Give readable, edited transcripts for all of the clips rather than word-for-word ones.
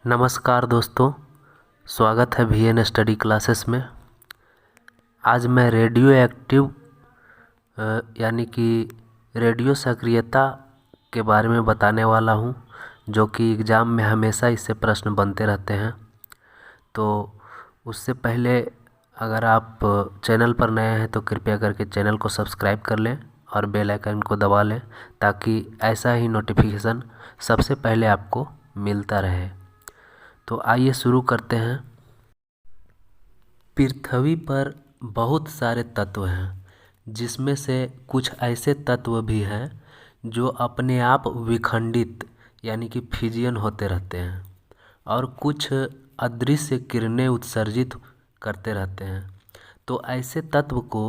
नमस्कार दोस्तों, स्वागत है VN स्टडी क्लासेस में। आज मैं रेडियो एक्टिव यानी कि रेडियो सक्रियता के बारे में बताने वाला हूं, जो कि एग्ज़ाम में हमेशा इससे प्रश्न बनते रहते हैं। तो उससे पहले अगर आप चैनल पर नए हैं तो कृपया करके चैनल को सब्सक्राइब कर लें और बेल आइकन को दबा लें, ताकि ऐसा ही नोटिफिकेशन सबसे पहले आपको मिलता रहे। तो आइए शुरू करते हैं। पृथ्वी पर बहुत सारे तत्व हैं, जिसमें से कुछ ऐसे तत्व भी हैं जो अपने आप विखंडित यानी कि फिजियन होते रहते हैं, और कुछ अदृश्य किरणें उत्सर्जित करते रहते हैं। तो ऐसे तत्व को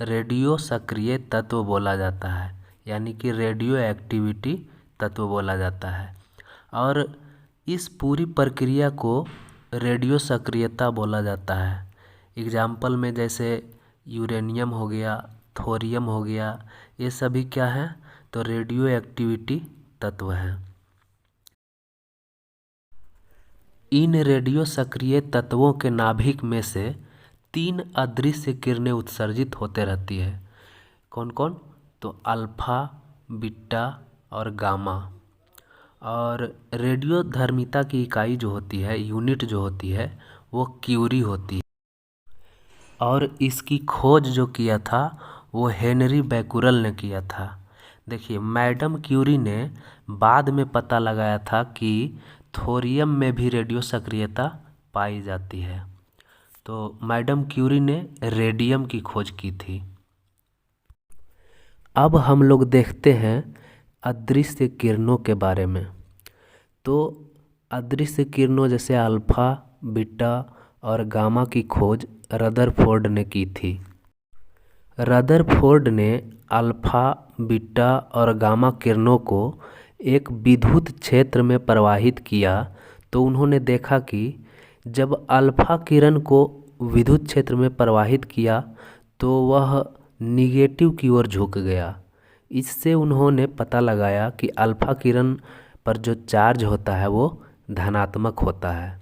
रेडियो सक्रिय तत्व बोला जाता है, यानी कि रेडियो एक्टिविटी तत्व बोला जाता है। और इस पूरी प्रक्रिया को रेडियो सक्रियता बोला जाता है। एग्जाम्पल में जैसे यूरेनियम हो गया, थोरियम हो गया, ये सभी क्या है? तो रेडियो एक्टिविटी तत्व हैं। इन रेडियो सक्रिय तत्वों के नाभिक में से 3 अदृश्य किरणें उत्सर्जित होते रहती है। कौन कौन? तो अल्फा, बीटा और गामा। और रेडियो धर्मिता की इकाई जो होती है, यूनिट जो होती है, वो क्यूरी होती है। और इसकी खोज जो किया था वो हेनरी बैकुरल ने किया था। देखिए, मैडम क्यूरी ने बाद में पता लगाया था कि थोरियम में भी रेडियो सक्रियता पाई जाती है। तो मैडम क्यूरी ने रेडियम की खोज की थी। अब हम लोग देखते हैं अदृश्य किरणों के बारे में। तो अदृश्य किरणों जैसे अल्फा, बीटा और गामा की खोज रदरफोर्ड ने की थी। रदरफोर्ड ने अल्फा, बीटा और गामा किरणों को एक विद्युत क्षेत्र में प्रवाहित किया। तो उन्होंने देखा कि जब अल्फा किरण को विद्युत क्षेत्र में प्रवाहित किया तो वह निगेटिव की ओर झुक गया। इससे उन्होंने पता लगाया कि अल्फा किरण पर जो चार्ज होता है वो धनात्मक होता है,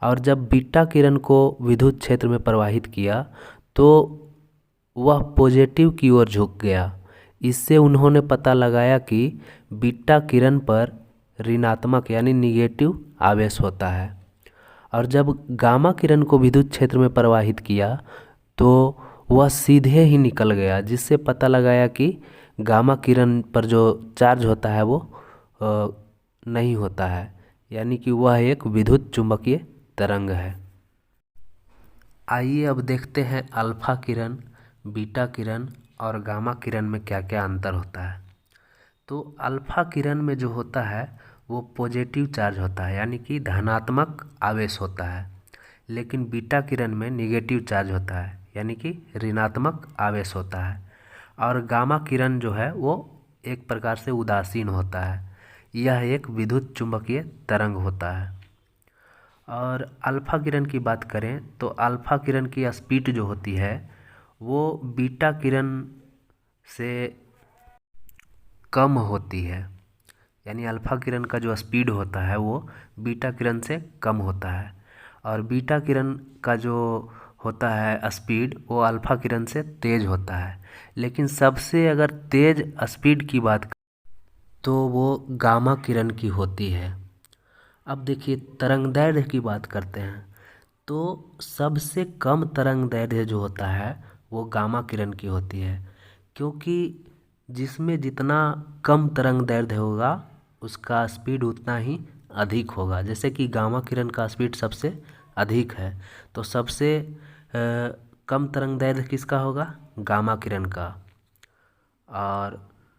और जब बीटा किरण को विद्युत क्षेत्र में प्रवाहित किया तो वह पॉजिटिव की ओर झुक गया। इससे उन्होंने पता लगाया कि बीटा किरण पर ऋणात्मक यानी निगेटिव आवेश होता है, और जब गामा किरण को विद्युत क्षेत्र में प्रवाहित किया तो वह सीधे ही निकल गया, जिससे पता लगाया कि गामा किरण पर जो चार्ज होता है वो नहीं होता है, यानी कि वह एक विद्युत चुंबकीय तरंग है। आइए अब देखते हैं अल्फा किरण, बीटा किरण और गामा किरण में क्या क्या अंतर होता है। तो अल्फा किरण में जो होता है वो पॉजिटिव चार्ज होता है, यानी कि धनात्मक आवेश होता है, लेकिन बीटा किरण में निगेटिव चार्ज होता है, यानी कि ऋणात्मक आवेश होता है। और गामा किरण जो है वो एक प्रकार से उदासीन होता है, यह एक विद्युत चुंबकीय तरंग होता है। और अल्फा किरण की बात करें तो अल्फा किरण की स्पीड जो होती है वो बीटा किरण से कम होती है, यानी अल्फा किरण का जो स्पीड होता है वो बीटा किरण से कम होता है, और बीटा किरण का जो होता है स्पीड वो अल्फा किरण से तेज़ होता है। लेकिन सबसे अगर तेज़ स्पीड की बात तो वो गामा किरण की होती है। अब देखिए, तरंगदैर्घ्य की बात करते हैं तो सबसे कम तरंगदैर्घ्य जो होता है वो गामा किरण की होती है, क्योंकि जिसमें जितना कम तरंगदैर्घ्य होगा उसका स्पीड उतना ही अधिक होगा। जैसे कि गामा किरण का स्पीड सबसे अधिक है, तो सबसे कम तरंगदैर्घ्य किसका होगा? गामा किरण का। और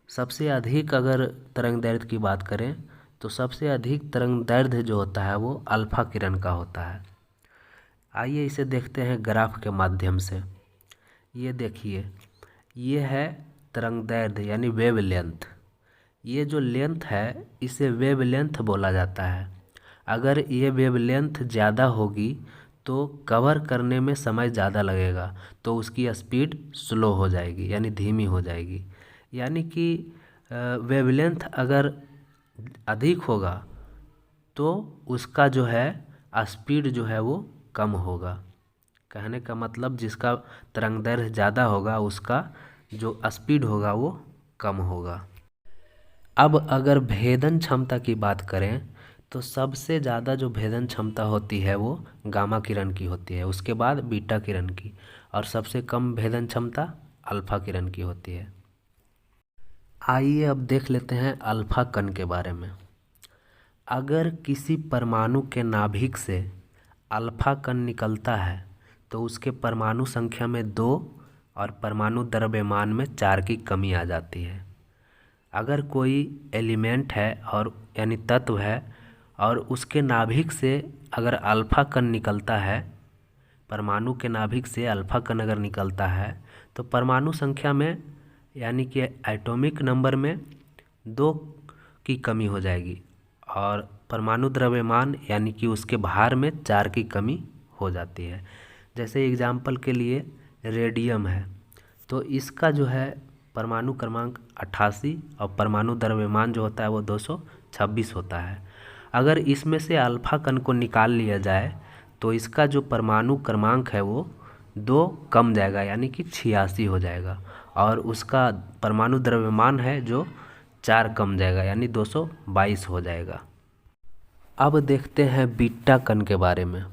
सबसे अधिक अगर तरंगदैर्घ्य की बात करें तो सबसे अधिक तरंगदैर्घ्य जो होता है वो अल्फा किरण का होता है। आइए इसे देखते हैं ग्राफ के माध्यम से। ये देखिए, ये है तरंगदैर्घ्य यानी वेवलेंथ। ये जो लेंथ है इसे वेवलेंथ बोला जाता है। अगर ये वेवलेंथ ज़्यादा होगी तो कवर करने में समय ज़्यादा लगेगा, तो उसकी स्पीड स्लो हो जाएगी यानी धीमी हो जाएगी। यानी कि वेवलेंथ अगर अधिक होगा तो उसका जो है स्पीड जो है वो कम होगा। कहने का मतलब जिसका तरंगदैर्घ्य ज़्यादा होगा उसका जो स्पीड होगा वो कम होगा। अब अगर भेदन क्षमता की बात करें तो सबसे ज़्यादा जो भेदन क्षमता होती है वो गामा किरण की होती है, उसके बाद बीटा किरण की, और सबसे कम भेदन क्षमता अल्फा किरण की होती है। आइए अब देख लेते हैं अल्फा कण के बारे में। अगर किसी परमाणु के नाभिक से अल्फा कण निकलता है तो उसके परमाणु संख्या में 2 और परमाणु द्रव्यमान में 4 की कमी आ जाती है। अगर कोई एलिमेंट है और यानी तत्व है और उसके नाभिक से अगर अल्फा कण निकलता है, परमाणु के नाभिक से अल्फा कण अगर निकलता है तो परमाणु संख्या में यानी कि एटॉमिक नंबर में 2 की कमी हो जाएगी और परमाणु द्रव्यमान यानी कि उसके भार में 4 की कमी हो जाती है। जैसे एग्जाम्पल के लिए रेडियम है तो इसका जो है परमाणु क्रमांक 88 और परमाणु द्रव्यमान जो होता है वो 226 होता है। अगर इसमें से अल्फा कण को निकाल लिया जाए तो इसका जो परमाणु क्रमांक है वो 2 कम जाएगा यानी कि 86 हो जाएगा, और उसका परमाणु द्रव्यमान है जो 4 कम जाएगा यानी 222 हो जाएगा। अब देखते हैं बीटा कण के बारे में।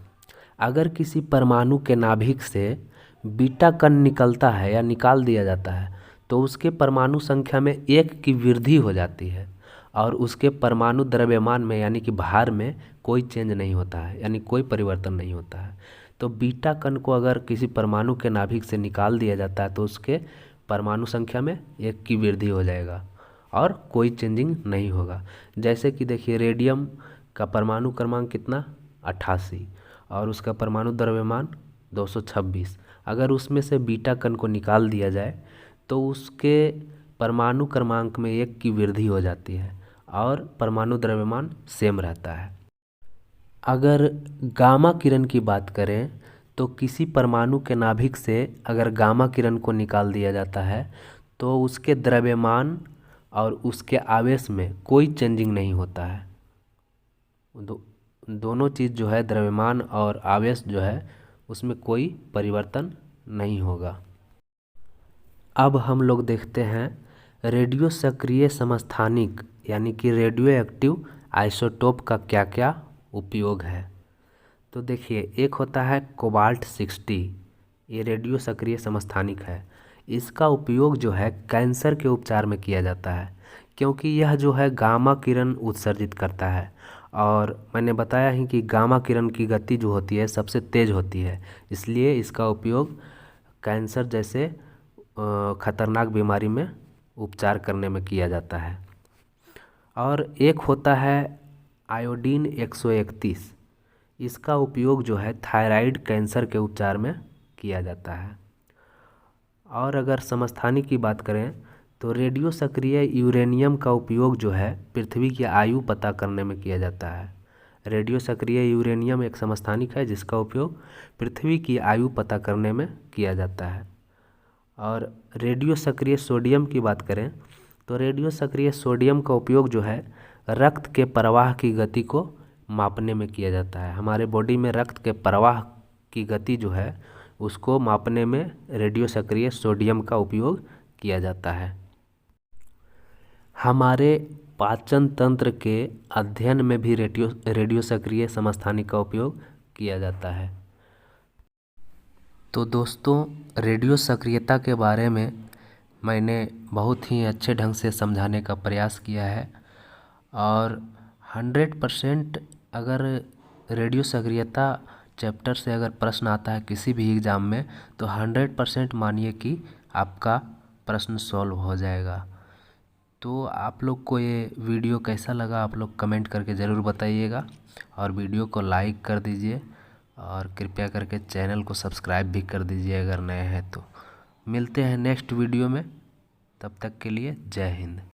अगर किसी परमाणु के नाभिक से बीटा कण निकलता है या निकाल दिया जाता है तो उसके परमाणु संख्या में 1 की वृद्धि हो जाती है और उसके परमाणु द्रव्यमान में यानी कि भार में कोई चेंज नहीं होता है, यानी कोई परिवर्तन नहीं होता है। तो बीटा कण को अगर किसी परमाणु के नाभिक से निकाल दिया जाता है तो उसके परमाणु संख्या में 1 की वृद्धि हो जाएगा और कोई चेंजिंग नहीं होगा। जैसे कि देखिए रेडियम का परमाणु क्रमांक कितना 88 और उसका परमाणु द्रव्यमान 226। अगर उसमें से बीटा कण को निकाल दिया जाए तो उसके परमाणु क्रमांक में 1 की वृद्धि हो जाती है और परमाणु द्रव्यमान सेम रहता है। अगर गामा किरण की बात करें तो किसी परमाणु के नाभिक से अगर गामा किरण को निकाल दिया जाता है तो उसके द्रव्यमान और उसके आवेश में कोई चेंजिंग नहीं होता है। दोनों चीज़ जो है द्रव्यमान और आवेश जो है उसमें कोई परिवर्तन नहीं होगा। अब हम लोग देखते हैं रेडियो सक्रिय समस्थानिक यानी कि रेडियो एक्टिव आइसोटोप का क्या क्या उपयोग है। तो देखिए एक होता है कोबाल्ट 60, ये रेडियो सक्रिय समस्थानिक है। इसका उपयोग जो है कैंसर के उपचार में किया जाता है क्योंकि यह जो है गामा किरण उत्सर्जित करता है, और मैंने बताया ही कि गामा किरण की गति जो होती है सबसे तेज़ होती है, इसलिए इसका उपयोग कैंसर जैसे खतरनाक बीमारी में उपचार करने में किया जाता है। और एक होता है आयोडीन 131, इसका उपयोग जो है थायराइड कैंसर के उपचार में किया जाता है। और अगर समस्थानिक की बात करें तो रेडियो सक्रिय यूरेनियम का उपयोग जो है पृथ्वी की आयु पता करने में किया जाता है। रेडियो सक्रिय यूरेनियम एक समस्थानिक है जिसका उपयोग पृथ्वी की आयु पता करने में किया जाता है। और रेडियो सक्रिय सोडियम की बात करें तो रेडियो सक्रिय सोडियम का उपयोग जो है रक्त के प्रवाह की गति को मापने में किया जाता है। हमारे बॉडी में रक्त के प्रवाह की गति जो है उसको मापने में रेडियो सक्रिय सोडियम का उपयोग किया जाता है। हमारे पाचन तंत्र के अध्ययन में भी रेडियो सक्रिय समस्थानिक का उपयोग किया जाता है। तो दोस्तों रेडियो सक्रियता के बारे में मैंने बहुत ही अच्छे ढंग से समझाने का प्रयास किया है, और 100% अगर रेडियो सक्रियता चैप्टर से अगर प्रश्न आता है किसी भी एग्ज़ाम में तो 100% मानिए कि आपका प्रश्न सॉल्व हो जाएगा। तो आप लोग को ये वीडियो कैसा लगा आप लोग कमेंट करके ज़रूर बताइएगा, और वीडियो को लाइक कर दीजिए और कृपया करके चैनल को सब्सक्राइब भी कर दीजिए अगर नए हैं तो। मिलते हैं नेक्स्ट वीडियो में, तब तक के लिए जय हिंद।